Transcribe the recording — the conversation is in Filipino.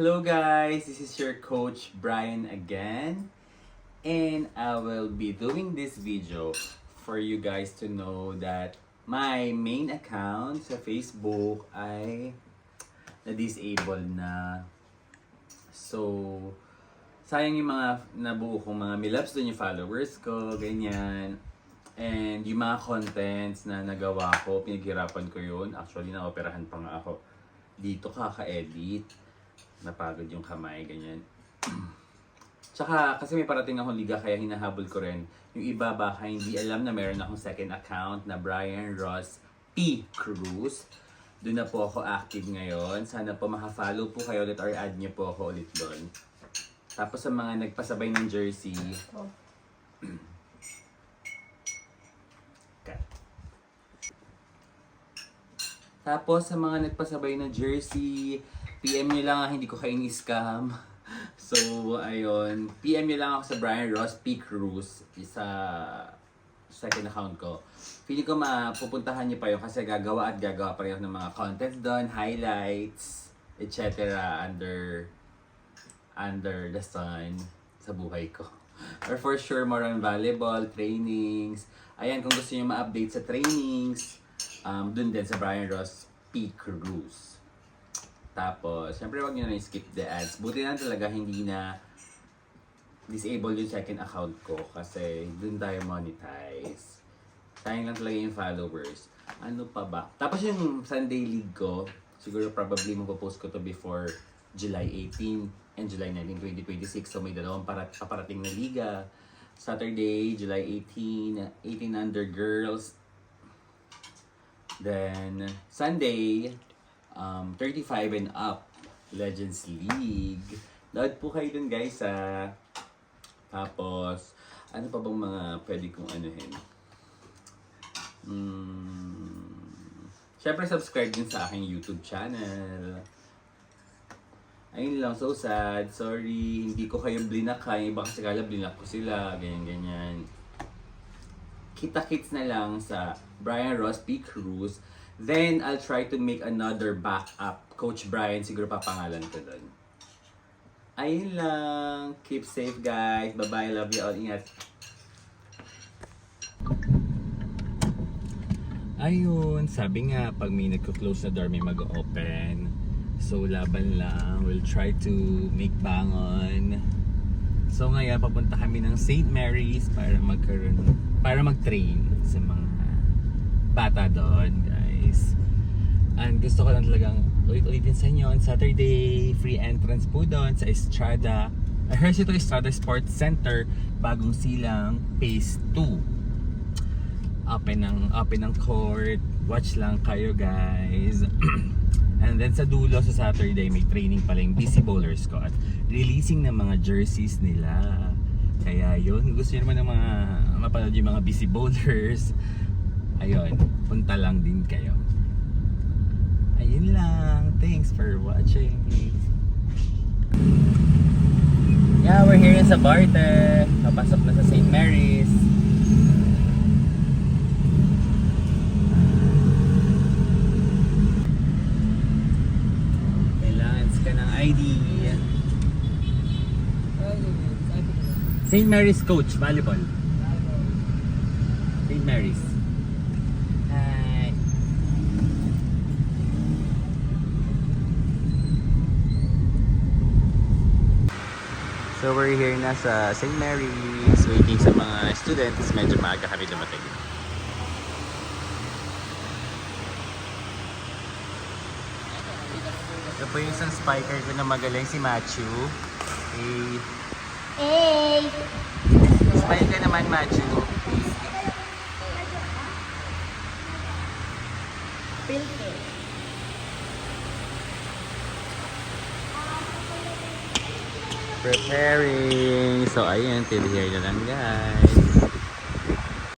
Hello guys, this is your coach Brian again, and I will be doing this video for you guys to know that my main account sa Facebook ay na-disable na. So, sayang yung mga nabuo kong mga milabs doon, yung followers ko, ganyan. And yung mga contents na nagawa ko, pinaghirapan ko yun. Actually, na-operahan pa nga ako dito kaka-edit. Napagod yung kamay, ganyan. Tsaka, kasi may parating akong liga, kaya hinahabol ko rin. Yung iba baka hindi alam na meron akong second account na Brian Ross P. Cruz. Doon na po ako active ngayon. Sana po makafollow po kayo ulit or add niyo po ako ulit doon. Tapos sa mga nagpasabay ng jersey, tapos sa mga nagpasabay ng jersey, PM nyo lang, hindi ko kayo ni-scam. So, ayun. PM nyo lang ako sa Brian Ross P. Cruz sa second account ko. Feeling ko mapupuntahan nyo pa yun kasi gagawa pa rin ako ng mga contents doon, highlights, etc. under the sun sa buhay ko. Or for sure, more on volleyball, trainings. Ayan, kung gusto nyo ma-update sa trainings, dun din sa Brian Ross P. Cruz. Tapos, syempre wag nyo na skip the ads. Buti na talaga hindi na disable yung second account ko kasi dun tayo monetize. Sayang lang talaga yung followers. Ano pa ba? Tapos yung Sunday League ko, siguro probably mapopost ko to before July 18 and July 19, 2026. So may dalawang paparating na liga. Saturday, July 18, 18 under girls. Then, Sunday, 35 and up, Legends League. Load po kayo dun guys Tapos, ano pa bang mga pwede kong anuhin? Siyempre subscribe din sa aking YouTube channel. Ayun lang, so sad. Sorry, hindi ko kayo blinak ha. Iba kasi kala blinak ko sila, ganyan-ganyan. Kita-kits na lang sa Brian Ross P. Cruz. Then, I'll try to make another backup. Coach Brian, siguro papangalan ko doon. Ayun lang. Keep safe, guys. Bye-bye. Love you all. Ingat. Ayun. Sabi nga, pag may nagko-close na door, may mag-open. So, laban lang. We'll try to make bangon. So, ngayon, papunta kami ng St. Mary's para mag-train sa mga bata doon, guys. And gusto ko lang talagang ulit-ulitin sa inyo on Saturday, free entrance po doon sa Estrada. I heard ito Estrada Sports Center, bagong silang phase 2. Open ng court. Watch lang kayo, guys. And then sa dulo sa Saturday, may training pala yung BC Bowlers ko at releasing ng mga jerseys nila. Kaya yun, gusto nyo naman ng mga mapanood yung mga BC Bowlers. Ayun, punta lang din kayo. Ayun lang. Thanks for watching. Yeah, we're here in Sabarte. Papasok na sa St. Mary's. Kailangan ka ng ID. St. Mary's coach, volleyball. St. Mary's. So we're here na sa St. Mary's, waiting sa mga students. Medyo maaga kami dumating. Ito po yung isang spiker ko na magaling, si Matthew. Hey! Hey! Smile ka naman, Matthew. Pilke. Preparing. So, ayun, till here na lang, guys.